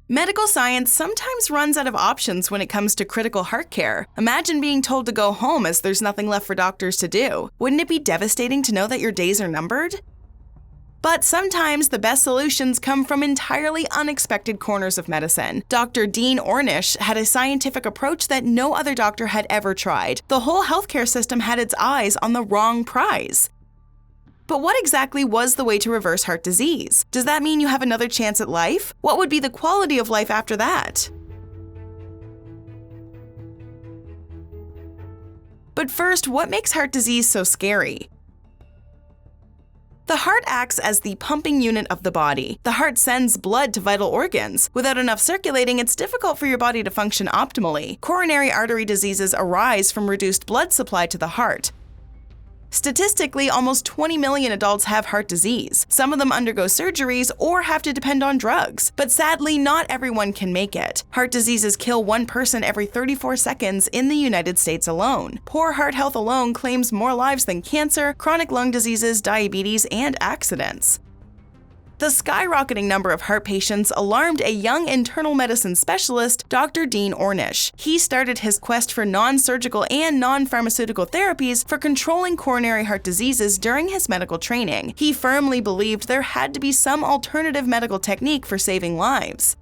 Medical science sometimes runs out of options when it comes to critical heart care. Imagine being told to go home as there's nothing left for doctors to do. Wouldn't it be devastating to know that your days are numbered? But sometimes the best solutions come from entirely unexpected corners of medicine. Dr. Dean Ornish had a scientific approach that no other doctor had ever tried. The whole healthcare system had its eyes on the wrong prize. But what exactly was the way to reverse heart disease? Does that mean you have another chance at life? What would be the quality of life after that? But first, what makes heart disease so scary? The heart acts as the pumping unit of the body. The heart sends blood to vital organs. Without enough circulating, it's difficult for your body to function optimally. Coronary artery diseases arise from reduced blood supply to the heart. Statistically, almost 20 million adults have heart disease. Some of them undergo surgeries or have to depend on drugs. But sadly, not everyone can make it. Heart diseases kill one person every 34 seconds in the United States alone. Poor heart health alone claims more lives than cancer, chronic lung diseases, diabetes, and accidents. The skyrocketing number of heart patients alarmed a young internal medicine specialist, Dr. Dean Ornish. He started his quest for non-surgical and non-pharmaceutical therapies for controlling coronary heart diseases during his medical training. He firmly believed there had to be some alternative medical technique for saving lives.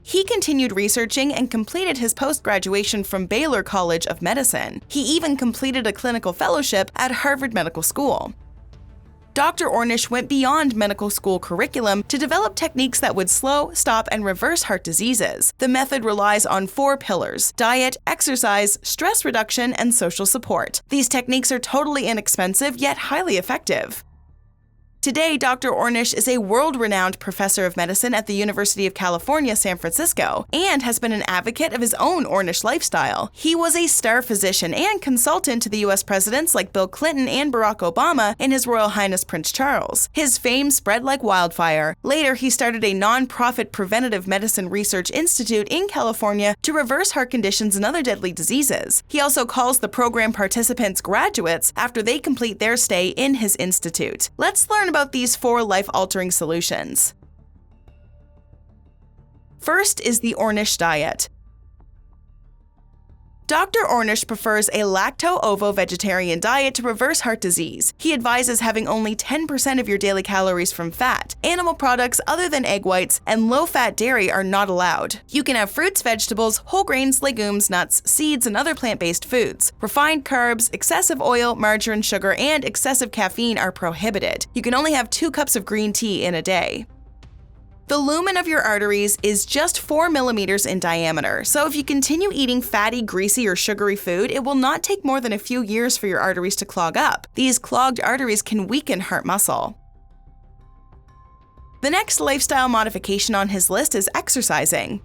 He continued researching and completed his post-graduation from Baylor College of Medicine. He even completed a clinical fellowship at Harvard Medical School. Dr. Ornish went beyond medical school curriculum to develop techniques that would slow, stop, and reverse heart diseases. The method relies on 4 pillars: diet, exercise, stress reduction, and social support. These techniques are totally inexpensive, yet highly effective. Today, Dr. Ornish is a world-renowned professor of medicine at the University of California, San Francisco, and has been an advocate of his own Ornish lifestyle. He was a star physician and consultant to the U.S. presidents like Bill Clinton and Barack Obama and His Royal Highness Prince Charles. His fame spread like wildfire. Later, he started a non-profit preventative medicine research institute in California to reverse heart conditions and other deadly diseases. He also calls the program participants graduates after they complete their stay in his institute. Let's learn about these 4 life-altering solutions. First is the Ornish diet. Dr. Ornish prefers a lacto-ovo-vegetarian diet to reverse heart disease. He advises having only 10% of your daily calories from fat. Animal products other than egg whites and low-fat dairy are not allowed. You can have fruits, vegetables, whole grains, legumes, nuts, seeds, and other plant-based foods. Refined carbs, excessive oil, margarine, sugar, and excessive caffeine are prohibited. You can only have 2 cups of green tea in a day. The lumen of your arteries is just 4 millimeters in diameter, so if you continue eating fatty, greasy, or sugary food, it will not take more than a few years for your arteries to clog up. These clogged arteries can weaken heart muscle. The next lifestyle modification on his list is exercising.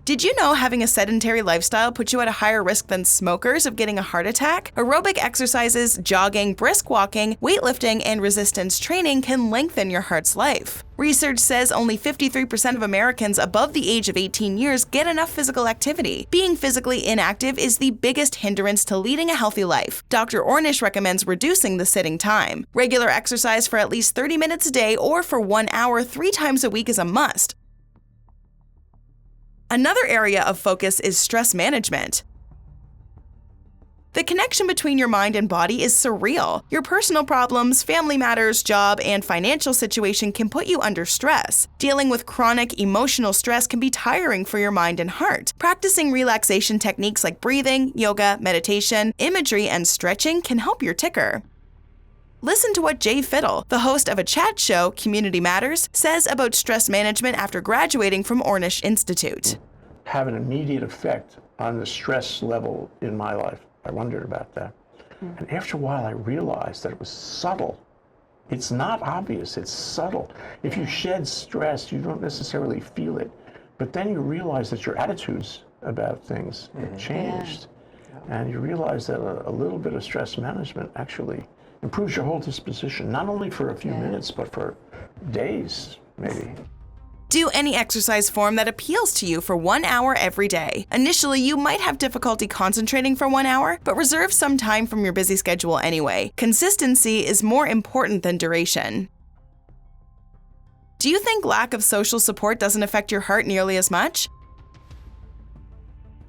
Did you know having a sedentary lifestyle puts you at a higher risk than smokers of getting a heart attack? Aerobic exercises, jogging, brisk walking, weightlifting, and resistance training can lengthen your heart's life. Research says only 53% of Americans above the age of 18 years get enough physical activity. Being physically inactive is the biggest hindrance to leading a healthy life. Dr. Ornish recommends reducing the sitting time. Regular exercise for at least 30 minutes a day or for 1 hour 3 times a week is a must. Another area of focus is stress management. The connection between your mind and body is surreal. Your personal problems, family matters, job, and financial situation can put you under stress. Dealing with chronic emotional stress can be tiring for your mind and heart. Practicing relaxation techniques like breathing, yoga, meditation, imagery, and stretching can help your ticker. Listen to what Jay Fiddle, the host of a chat show, Community Matters, says about stress management after graduating from Ornish Institute. Have an immediate effect on the stress level in my life. I wondered about that. And after a while, I realized that it was subtle. It's not obvious, it's subtle. If you shed stress, you don't necessarily feel it. But then you realize that your attitudes about things have changed. Yeah. And you realize that a little bit of stress management actually improves your whole disposition, not only for a few minutes, but for days, maybe. Do any exercise form that appeals to you for 1 hour every day. Initially, you might have difficulty concentrating for 1 hour, but reserve some time from your busy schedule anyway. Consistency is more important than duration. Do you think lack of social support doesn't affect your heart nearly as much?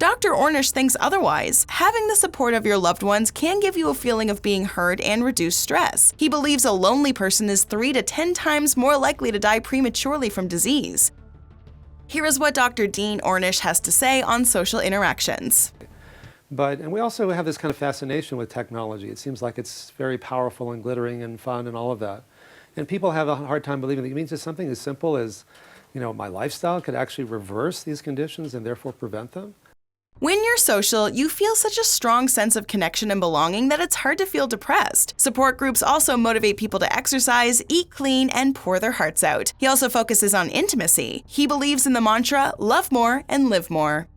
Dr. Ornish thinks otherwise. Having the support of your loved ones can give you a feeling of being heard and reduce stress. He believes a lonely person is 3 to 10 times more likely to die prematurely from disease. Here is what Dr. Dean Ornish has to say on social interactions. And we also have this kind of fascination with technology. It seems like it's very powerful and glittering and fun and all of that. And people have a hard time believing that it means that something as simple as, my lifestyle could actually reverse these conditions and therefore prevent them. When you're social, you feel such a strong sense of connection and belonging that it's hard to feel depressed. Support groups also motivate people to exercise, eat clean, and pour their hearts out. He also focuses on intimacy. He believes in the mantra, love more and live more.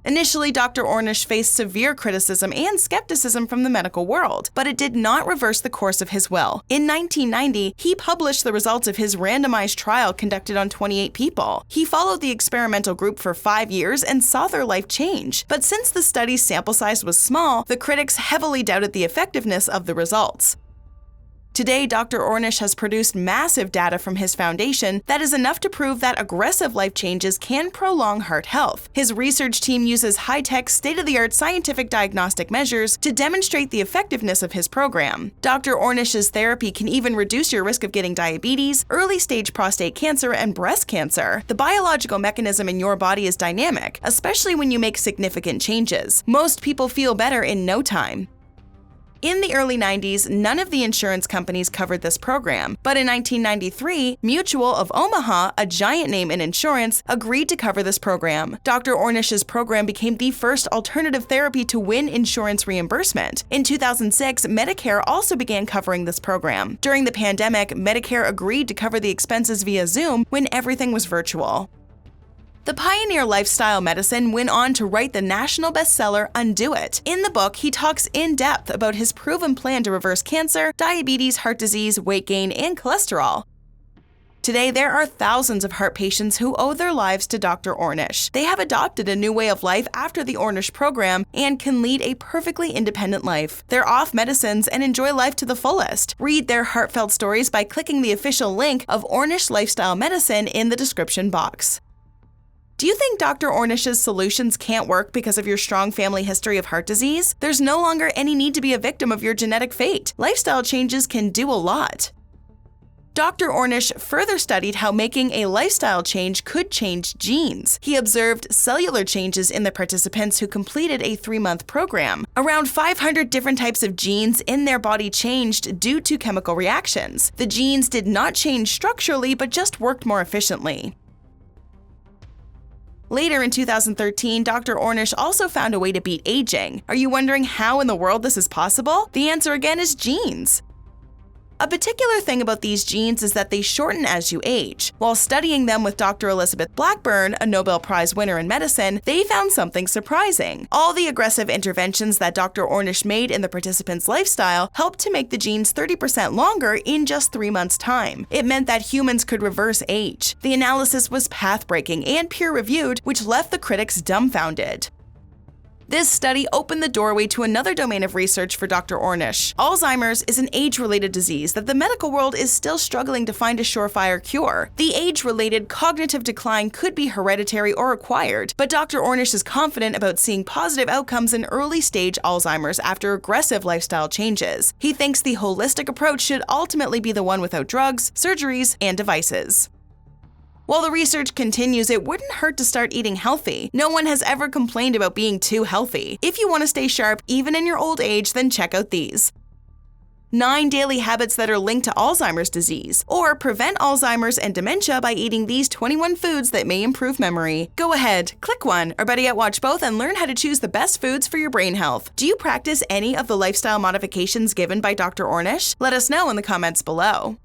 Initially, Dr. Ornish faced severe criticism and skepticism from the medical world, but it did not reverse the course of his will. In 1990, he published the results of his randomized trial conducted on 28 people. He followed the experimental group for 5 years and saw their life change. But since the study's sample size was small, the critics heavily doubted the effectiveness of the results. Today, Dr. Ornish has produced massive data from his foundation that is enough to prove that aggressive life changes can prolong heart health. His research team uses high-tech, state-of-the-art scientific diagnostic measures to demonstrate the effectiveness of his program. Dr. Ornish's therapy can even reduce your risk of getting diabetes, early-stage prostate cancer, and breast cancer. The biological mechanism in your body is dynamic, especially when you make significant changes. Most people feel better in no time. In the early 90s, none of the insurance companies covered this program, but in 1993, Mutual of Omaha, a giant name in insurance, agreed to cover this program. Dr. Ornish's program became the first alternative therapy to win insurance reimbursement. In 2006, Medicare also began covering this program. During the pandemic, Medicare agreed to cover the expenses via Zoom when everything was virtual. The pioneer lifestyle medicine went on to write the national bestseller Undo It. In the book, he talks in depth about his proven plan to reverse cancer, diabetes, heart disease, weight gain, and cholesterol. Today, there are thousands of heart patients who owe their lives to Dr. Ornish. They have adopted a new way of life after the Ornish program and can lead a perfectly independent life. They're off medicines and enjoy life to the fullest. Read their heartfelt stories by clicking the official link of Ornish Lifestyle Medicine in the description box. Do you think Dr. Ornish's solutions can't work because of your strong family history of heart disease? There's no longer any need to be a victim of your genetic fate. Lifestyle changes can do a lot. Dr. Ornish further studied how making a lifestyle change could change genes. He observed cellular changes in the participants who completed a 3-month program. Around 500 different types of genes in their body changed due to chemical reactions. The genes did not change structurally, but just worked more efficiently. Later in 2013, Dr. Ornish also found a way to beat aging. Are you wondering how in the world this is possible? The answer again is genes. A particular thing about these genes is that they shorten as you age. While studying them with Dr. Elizabeth Blackburn, a Nobel Prize winner in medicine, they found something surprising. All the aggressive interventions that Dr. Ornish made in the participants' lifestyle helped to make the genes 30% longer in just 3 months' time. It meant that humans could reverse age. The analysis was path-breaking and peer-reviewed, which left the critics dumbfounded. This study opened the doorway to another domain of research for Dr. Ornish. Alzheimer's is an age-related disease that the medical world is still struggling to find a surefire cure. The age-related cognitive decline could be hereditary or acquired, but Dr. Ornish is confident about seeing positive outcomes in early-stage Alzheimer's after aggressive lifestyle changes. He thinks the holistic approach should ultimately be the one without drugs, surgeries, and devices. While the research continues, it wouldn't hurt to start eating healthy. No one has ever complained about being too healthy. If you want to stay sharp, even in your old age, then check out these. 9 daily habits that are linked to Alzheimer's disease, or prevent Alzheimer's and dementia by eating these 21 foods that may improve memory. Go ahead, click one, or better yet watch both and learn how to choose the best foods for your brain health. Do you practice any of the lifestyle modifications given by Dr. Ornish? Let us know in the comments below.